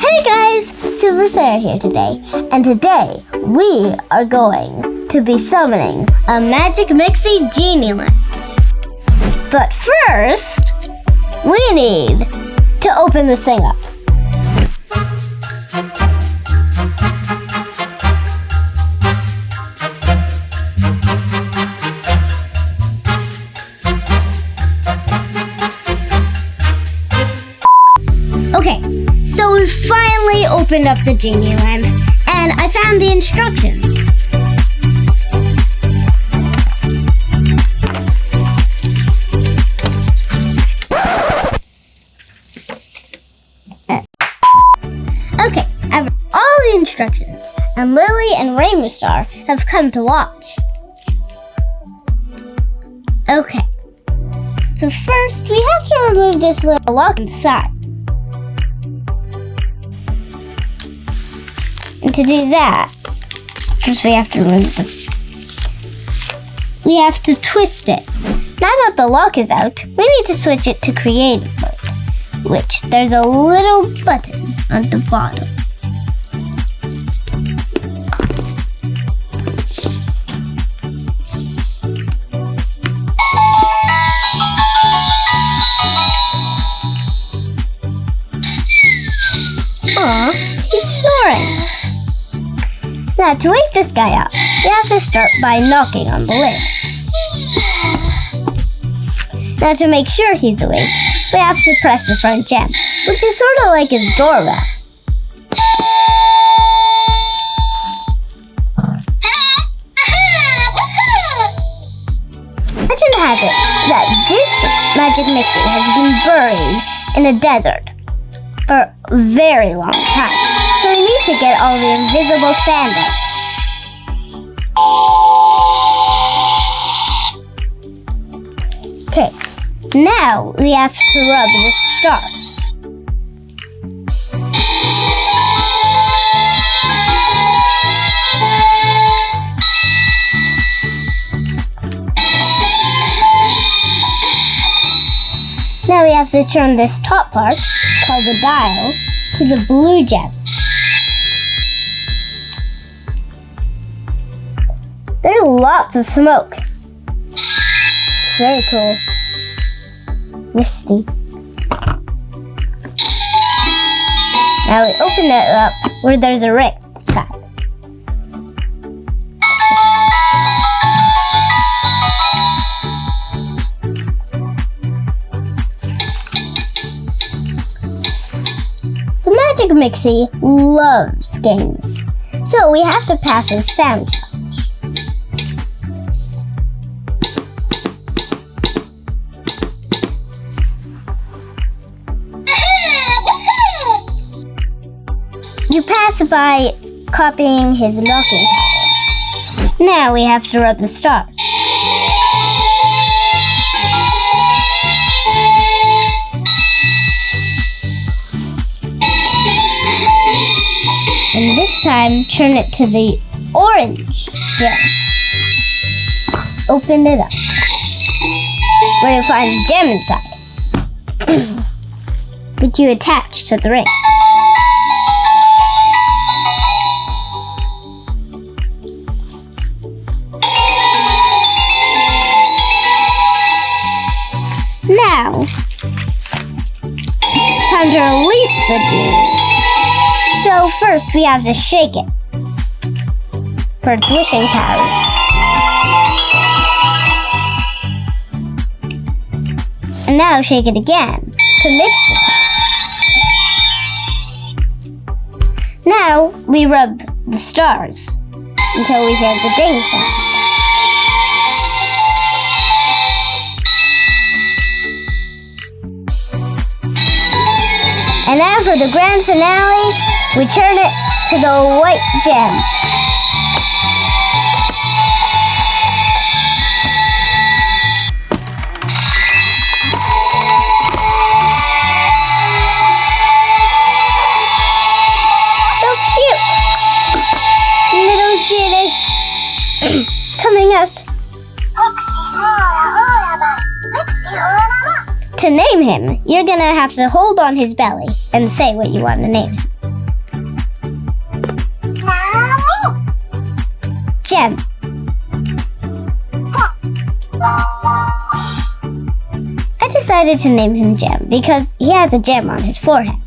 Hey guys, Super Sarah here today, and today we are going to be summoning a Magic Mixie Genie. But first, we need to open this thing up. Okay, so we finally opened up the Genie lamp, and I found the instructions. Okay, I've read all the instructions, and Lily and Rainbow Star have come to watch. Okay, so first we have to remove this little lock inside. And to do that, first we have to twist it. Now that the lock is out, we need to switch it to creative mode, which there's a little button on the bottom. Aw, he's snoring. Now, to wake this guy up, we have to start by knocking on the lid. Now, to make sure he's awake, we have to press the front gem, which is sort of like his doorbell. Legend has it that this Magic Mixie has been buried in a desert for a very long time. So we need to get all the invisible sand out. Okay, now we have to rub the stars. Now we have to turn this top part, it's called the dial, to the blue gem. There's lots of smoke. It's very cool. Misty. Now we open it up where there's a ring inside. The Magic Mixie loves games, so we have to pass his sound challenge. You pass by copying his knocking pattern. Now we have to rub the stars. And this time, turn it to the orange gem. Open it up, where you'll find the gem inside, which you attach to the ring. Now, it's time to release the genie. So first we have to shake it for its wishing powers. And now shake it again to mix it. Now we rub the stars until we hear the ding sound. And now for the grand finale, we turn it to the white gem. So cute! Little Genie coming out. To name him, you're gonna have to hold on his belly and say what you want to name him. Gem. I decided to name him Gem because he has a gem on his forehead.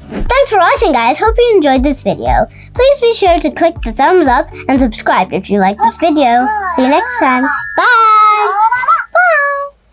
Thanks for watching, guys. Hope you enjoyed this video. Please be sure to click the thumbs up and subscribe if you like this video. See you next time. Bye!